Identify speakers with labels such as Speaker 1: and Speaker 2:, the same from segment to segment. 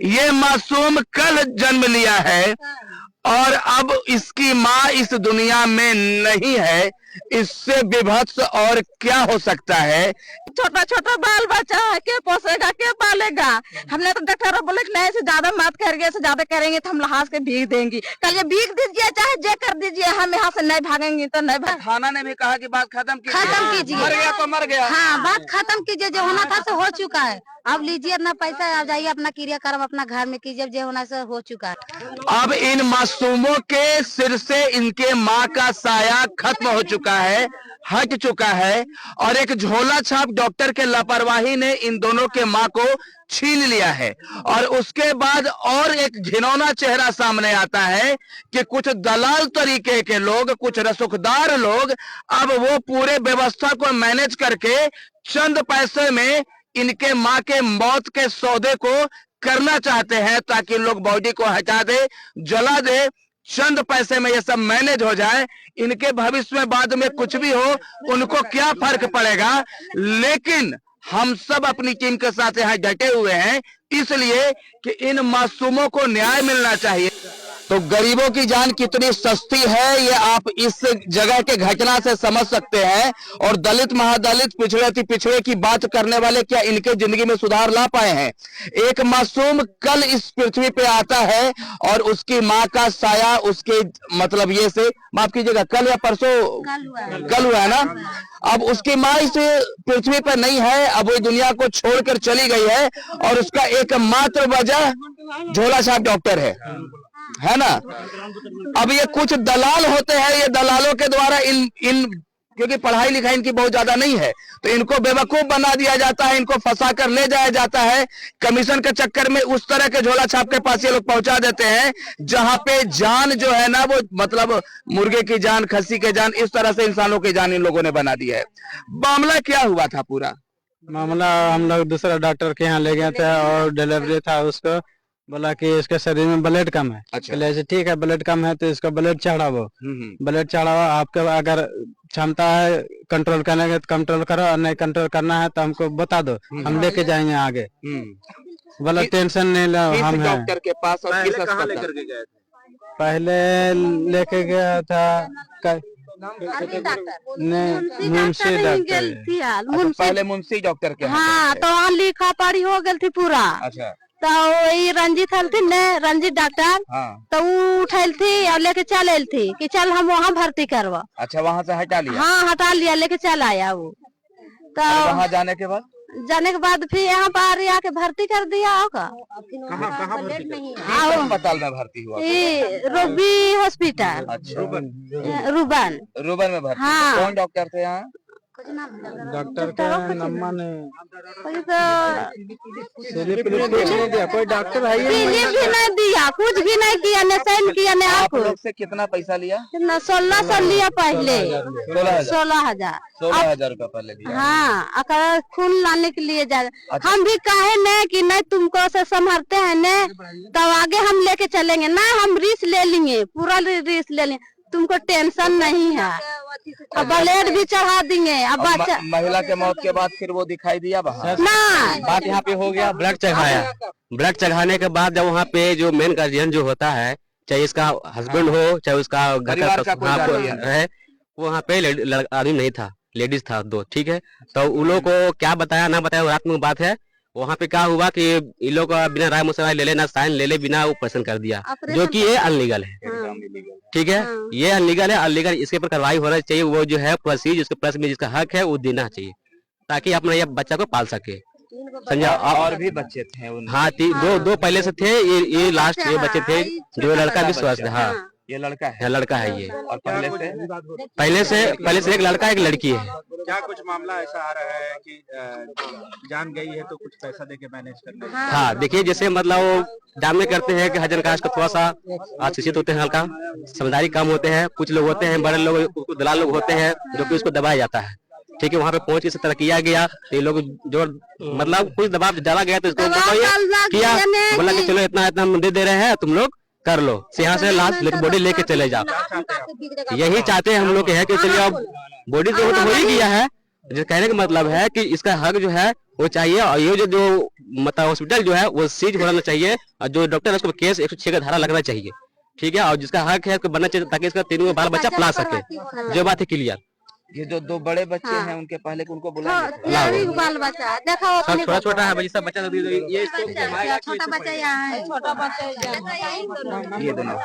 Speaker 1: ये मासूम कल जन्म लिया है और अब इसकी माँ इस दुनिया में नहीं है। इससे विभत्स और क्या हो सकता है।
Speaker 2: छोटा छोटा बाल बच्चा है, के पोसेगा के पालेगा। हमने तो डॉक्टर बोले कि नहीं से ज्यादा मत करिए, से ज्यादा करेंगे तो हम लहास के भीग देंगे। कल ये भीग दीजिए चाहे जे कर दीजिए, हम यहाँ से नहीं भागेंगे तो नहीं भाग।
Speaker 1: थाना ने भी कहा कि बात खत्म
Speaker 3: कीजिए,
Speaker 1: मर गया तो मर गया।
Speaker 3: हाँ, बात खत्म कीजिए, जो होना था से हो चुका है। अब लीजिए अपना पैसा, आप जाइए अपना क्रियाक्रम अपना घर में कीजिए, जो होना से हो चुका है।
Speaker 1: अब इन मासूमों के सिर से इनके माँ का साया खत्म हो चुका है, हट चुका है और एक झोला छाप डॉक्टर के लापरवाही ने इन दोनों के माँ को छीन लिया है। और उसके बाद और एक घिनौना चेहरा सामने आता है कि कुछ दलाल तरीके के लोग, कुछ रसूखदार लोग अब वो पूरे व्यवस्था को मैनेज करके चंद पैसे में इनके माँ के मौत के सौदे को करना चाहते हैं, ताकि लोग बॉडी को हटा दे, जला दे, चंद पैसे में ये सब मैनेज हो जाए। इनके भविष्य में बाद में कुछ भी हो उनको क्या फर्क पड़ेगा। लेकिन हम सब अपनी टीम के साथ यहाँ डटे हुए हैं, इसलिए कि इन मासूमों को न्याय मिलना चाहिए। तो गरीबों की जान कितनी सस्ती है ये आप इस जगह के घटना से समझ सकते हैं। और दलित महादलित पिछड़े अति पिछड़े की बात करने वाले क्या इनके जिंदगी में सुधार ला पाए हैं। एक मासूम कल इस पृथ्वी पे आता है और उसकी माँ का साया उसके मतलब ये से माफ कीजिएगा कल या परसों कल हुआ है ना। अब उसकी माँ इस पृथ्वी पर नहीं है, अब वो दुनिया को छोड़कर चली गई है और उसका एकमात्र वजह झोला छाप डॉक्टर है ना। अब ये कुछ दलाल होते हैं, ये दलालों के द्वारा इन क्योंकि पढ़ाई लिखाई इनकी बहुत ज्यादा नहीं है तो इनको बेवकूफ बना दिया जाता है, इनको फंसा कर ले जाया जाता है। कमीशन के चक्कर में उस तरह के झोला छाप के पास ये लोग पहुंचा देते हैं जहां पे जान जो है ना वो मतलब मुर्गे की जान, खस्सी के जान, इस तरह से इंसानों की जान इन लोगों ने बना दी है। मामला क्या हुआ था पूरा
Speaker 4: मामला? हम लोग दूसरा डॉक्टर के यहाँ ले गए थे और डिलीवरी था, उसको बोला कि इसके शरीर में ब्लड कम है।
Speaker 1: अच्छा।
Speaker 4: ऐसे ठीक है, ब्लड कम है तो इसका ब्लड चढ़ाओ, ब्लड चढ़ाओ। आपके अगर क्षमता है कंट्रोल करने के तो कंट्रोल करो, और नहीं कंट्रोल करना है तो हमको बता दो, हम लेके जाएंगे आगे। बोला टेंशन नहीं लो, हम हैं।
Speaker 1: डॉक्टर के पास और किस अस्पताल लेकर के गए थे?
Speaker 4: पहले लेके गया था मुंशी डॉक्टर,
Speaker 1: पहले मुंशी डॉक्टर के।
Speaker 2: हाँ, तो वहाँ लिखा पढ़ी हो गई थी पूरा।
Speaker 1: अच्छा।
Speaker 2: तो वही रंजीत हलथिन ने, रंजीत डॉक्टर।
Speaker 1: हाँ।
Speaker 2: तो वो उठल थी और लेके चल थी कि चल हम वहाँ भर्ती करवा।
Speaker 1: अच्छा, वहाँ से हटा लिया?
Speaker 2: हाँ, हटा लिया, लेके चल आया वो। तो
Speaker 1: वहाँ जाने के बाद
Speaker 2: फिर यहाँ पर आके भर्ती कर दिया होगा।
Speaker 1: अस्पताल में भर्ती हुआ?
Speaker 2: Ruby hospital.
Speaker 1: अच्छा।
Speaker 2: रूबन
Speaker 1: में भर्ती।
Speaker 2: हाँ।
Speaker 1: कौन डॉक्टर थे यहाँ?
Speaker 4: डॉक्टर का नंबर कोई डॉक्टर है
Speaker 2: भी नहीं दिया, कुछ भी नहीं किया, न साइन किया, न
Speaker 1: आप लोग से कितना पैसा लिया?
Speaker 2: 1600 लिया पहले।
Speaker 1: 16,000 रुपया पहले लिया।
Speaker 2: हाँ, अगर खून लाने के लिए जा। अच्छा। हम भी कहे न कि नहीं तुमको से संभालते हैं न, तब आगे हम लेके चलेंगे ना, हम रिस्क ले लेंगे, पूरा रिस्क ले लेंगे, तुमको टेंशन नहीं है। अब ब्लेड भी चढ़ा देंगे। अब बच्चा
Speaker 1: महिला के मौत के बाद फिर वो दिखाई दिया बाहर
Speaker 2: ना।
Speaker 5: बात यहाँ पे हो गया, ब्लड चढ़ाया, ब्लड चढ़ाने के बाद जब वहाँ पे जो मेन गार्जियन जो होता है, चाहे इसका हस्बैंड हो चाहे उसका घर का है, वहाँ पे आदमी नहीं था, लेडीज था 2। ठीक है, तो उन लोगों को क्या बताया ना बताया रात में बात है। वहाँ पे क्या हुआ कि इन लोग बिना राय मुसराय ले लेना, साइन ले ले बिना ऑपरेशन कर दिया, जो कि ये अनलीगल है। ठीक है, ये अनलीगल है, अनलीगल। इसके ऊपर कार्रवाई होना चाहिए। वो जो है प्रोसीज उसके प्लस में जिसका हक है वो देना चाहिए, ताकि अपना ये बच्चा को पाल सके। समझा?
Speaker 1: और भी बच्चे थे?
Speaker 5: हाँ, दो पहले से थे, ये लास्ट ये बच्चे थे, जो लड़का भी स्वस्थ है। हाँ,
Speaker 1: ये लड़का है?
Speaker 5: लड़का है ये।
Speaker 1: और
Speaker 5: पहले से एक लड़का एक लड़की है।
Speaker 6: क्या कुछ मामला ऐसा आ रहा है कि जान गई है तो कुछ पैसा देके मैनेज करना है?
Speaker 5: हाँ, देखिए जैसे मतलब जान में करते हैं कि हजन कास्ट का थोड़ा सा अशिक्षित होते हैं, हल्का समझदारी कम होते हैं। कुछ लोग होते हैं बड़े लोग, दलाल लोग होते हैं, जो कि उसको दबाया जाता है। ठीक है, वहाँ पे पहुंच के इस तरह किया गया, ये लोग जो मतलब कुछ दबाव डाला गया तो इसको किया, बोला कि चलो इतना हम दे रहे हैं, तुम लोग कर लो, यहाँ से लास्ट बॉडी लेके चले जाओ। यही चाहते हैं हम लोग है कि चलिए अब बॉडी तो हो ही गया है। जो कहने का मतलब है कि इसका हक जो है वो चाहिए। और ये जो मतलब हॉस्पिटल जो है वो सीज होना चाहिए, और जो डॉक्टर है उसको केस 106 का धारा लगना चाहिए, ठीक है। और जिसका हक है उसको बनना चाहिए, ताकि इसका तीनों बाल बच्चा पला सके। जो बात है क्लियर।
Speaker 1: ये जो 2 बड़े बच्चे हैं उनके पहले उनको बुलाएंगे।
Speaker 2: यही बाल बच्चा है, देखो अपने
Speaker 5: छोटा छोटा है भाई, सब बच्चा ये
Speaker 3: छोटा बच्चा यहाँ है, छोटा बच्चा
Speaker 1: ये दोनों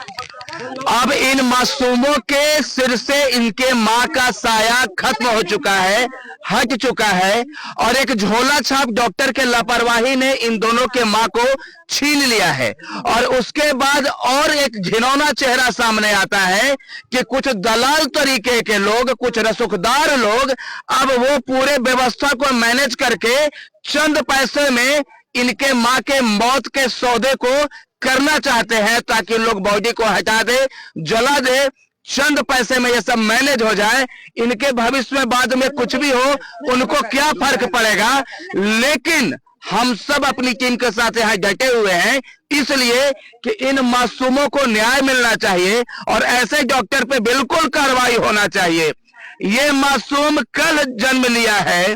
Speaker 1: अब इन मासूमों के सिर से इनके माँ का साया खत्म हो चुका है, हट चुका है, और एक झोला छाप डॉक्टर के लापरवाही ने इन दोनों के माँ को छीन लिया है। और उसके बाद और एक घिनौना चेहरा सामने आता है कि कुछ दलाल तरीके के लोग, कुछ रसूखदार लोग अब वो पूरे व्यवस्था को मैनेज करके चंद पैसे में इनके माँ के मौत के सौदे को करना चाहते हैं, ताकि इन लोग बॉडी को हटा दे, जला दे, चंद पैसे में ये सब मैनेज हो जाए। इनके भविष्य में बाद में कुछ भी हो उनको क्या फर्क पड़ेगा। लेकिन हम सब अपनी टीम के साथ यहाँ डटे हुए हैं, इसलिए कि इन मासूमों को न्याय मिलना चाहिए और ऐसे डॉक्टर पे बिल्कुल कार्रवाई होना चाहिए। ये मासूम कल जन्म लिया है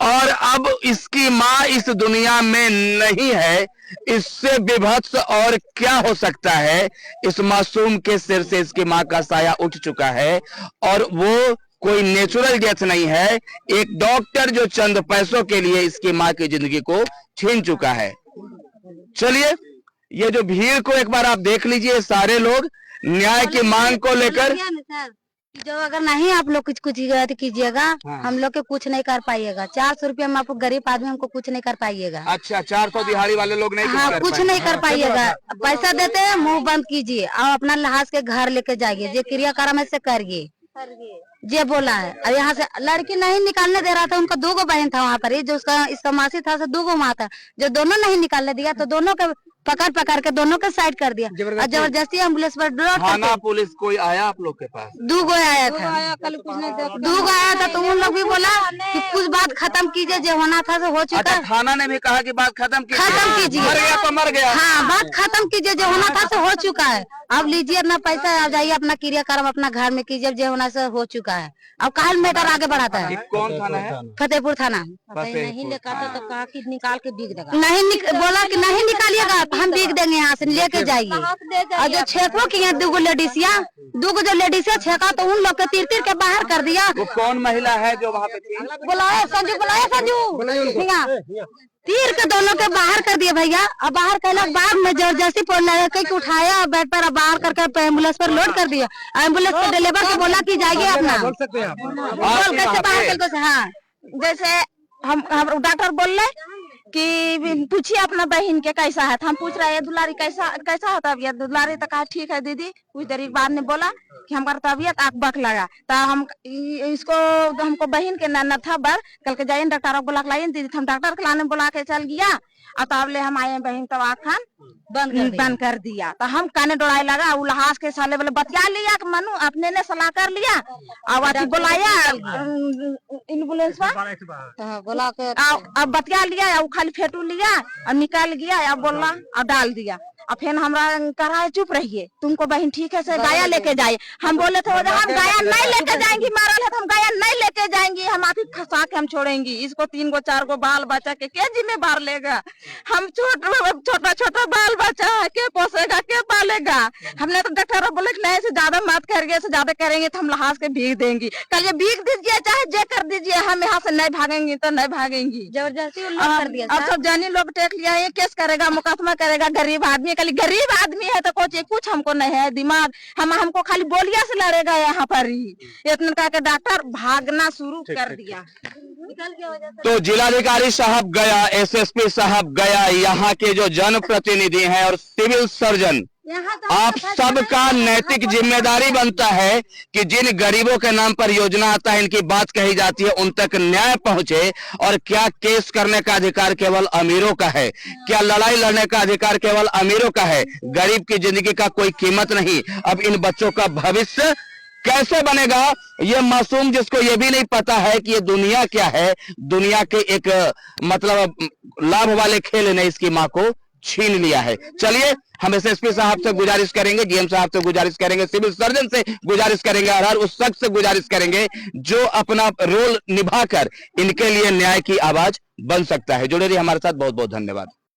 Speaker 1: और अब इसकी माँ इस दुनिया में नहीं है। इससे विभत्स और क्या हो सकता है। इस मासूम के सिर से इसकी माँ का साया उठ चुका है, और वो कोई नेचुरल डेथ नहीं है, एक डॉक्टर जो चंद पैसों के लिए इसकी माँ की जिंदगी को छीन चुका है। चलिए, ये जो भीड़ को एक बार आप देख लीजिए, सारे लोग न्याय की मांग को लेकर।
Speaker 3: जो अगर नहीं आप लोग कुछ कीजिएगा, हम लोग के कुछ नहीं कर पाइएगा। 400 रुपया में आपको गरीब आदमी हमको कुछ नहीं कर पाइएगा।
Speaker 1: अच्छा, 400 दिहाड़ी वाले लोग नहीं
Speaker 3: हाँ, कुछ नहीं कर पाइएगा। पैसा देते हैं, मुंह बंद कीजिए और अपना लहाज के घर लेके जाइए, जो क्रियाक्रम है से करिए, जे बोला है। और यहाँ से लड़की नहीं निकालने दे रहा था, उनका 2 गो बहन था वहाँ पर, जो उसका इसका मासी था, 2 गो माँ था, जो दोनों नहीं निकालने दिया तो दोनों के पकड़ के दोनों के साइड कर दिया और जबरदस्ती एम्बुलेंस पर
Speaker 1: थाना पुलिस कोई आया आप लोग के पास?
Speaker 3: 2 गो आया था, 2 गो आया था, तो उन लोग भी बोला कि कुछ बात खत्म कीजिए, जो होना था तो हो चुका।
Speaker 1: अच्छा, थाना ने भी कहा कि बात खत्म
Speaker 3: कीजिए,
Speaker 1: मर गया तो मर गया।
Speaker 3: हाँ, बात खत्म कीजिए, जो होना था तो हो चुका है। अब लीजिए अपना पैसा, आप जाइए अपना क्रियाक्रम अपना घर में कीजिए, जो होना से हो चुका है। अब काल मैटर आगे बढ़ाता है।
Speaker 1: कौन थाना है?
Speaker 3: फतेहपुर थाना।
Speaker 2: नहीं लेकर तो कहा कि निकाल के बिक देगा,
Speaker 3: बोला कि नहीं निकालिएगा तो हम बिक देंगे, यहाँ से लेके जाइए। और जो छेको किए 2 गो लेडीसिया, 2 गो जो लेडीसिया छेका, तो उन लोग के तीर के बाहर कर दिया।
Speaker 1: वो कौन महिला है जो वहाँ पे थी?
Speaker 3: बुलाया संजू, तीर के दोनों के बाहर कर दिया भैया। अब बाहर करने के बाद में जबरदस्ती उठाया बेड पर, बाहर करके एम्बुलेंस पर लोड कर दिया। एम्बुलेंस के ड्राइवर को बोला कि जाइए अपना, बोल कैसे बाहर कर। हाँ, जैसे हम डॉक्टर बोल रहे कि पूछिए अपना बहन के कैसा है, हम पूछ रहे हैं दुलारी कैसा होता है। दुलारी तो कहा ठीक है दीदी। कुछ देर बाद ने बोला कि हमारा तबियत आँख बक लगा, तो हम इसको हमको बहन के न था बर कल के जाइए डॉक्टर बोला लाइए दीदी, हम डॉक्टर के लाने बुला के चल गया। और तब ले हम आए बहन तो आँख बंद कर दिया। तो हम काने डोड़ाए लगा, उल्लास के साले बोले बतिया लिया कि मनु अपने ने सलाह कर लिया और बुलाया एम्बुलेंस बोला के अब बतिया लिया, खाली फेटू लिया और निकाल गया, अब बोला और डाल दिया। और फिर हमरा कहा चुप रहिए, तुमको बहन ठीक है से गाया लेके जाए। हम बोले थे हम गाया नहीं लेके जाएंगी, मारल है तो हम गाया नहीं लेके जाएंगी, हम आखिर खसा के हम छोड़ेंगी इसको। 3 गो 4 गो बाल बच्चा के जिम्मेदार लेगा? हम छोटा बाल बच्चा है, के पोसेगा के पालेगा? हमने तो डॉक्टर बोले नहीं से ज्यादा मत करिए, से ज्यादा करेंगे तो हम लहाज के भीग देंगी। कल ये भीग दीजिए चाहे जे कर दीजिए, हम यहाँ से नहीं भागेंगी तो नहीं भागेंगी। जबरदस्ती कर दिया। अब सब जानी लोग टेक लिया, ये केस करेगा, मुकदमा करेगा। गरीब आदमी, खाली गरीब आदमी है तो कुछ हमको नहीं है दिमाग, हमको खाली बोलिया से लड़ेगा यहाँ पर ही। इतना कह के डॉक्टर भागना शुरू कर दिया।
Speaker 1: तो जिलाधिकारी साहब गया, एसएसपी साहब गया, यहाँ के जो जनप्रतिनिधि हैं और सिविल सर्जन, आप सबका नैतिक जिम्मेदारी बनता है कि जिन गरीबों के नाम पर योजना आता है, इनकी बात कही जाती है, उन तक न्याय पहुंचे। और क्या केस करने का अधिकार केवल अमीरों का है? क्या लड़ाई लड़ने का अधिकार केवल अमीरों का है? गरीब की जिंदगी का कोई कीमत नहीं। अब इन बच्चों का भविष्य कैसे बनेगा? ये मासूम जिसको ये भी नहीं पता है कि ये दुनिया क्या है, दुनिया के एक मतलब लाभ वाले खेल ने इसकी माँ को छीन लिया है। चलिए हम एसएसपी साहब से गुजारिश करेंगे, डीएम साहब से गुजारिश करेंगे, सिविल सर्जन से गुजारिश करेंगे और हर उस शख्स से गुजारिश करेंगे जो अपना रोल निभाकर इनके लिए न्याय की आवाज बन सकता है। जुड़े रहिए हमारे साथ, बहुत बहुत धन्यवाद।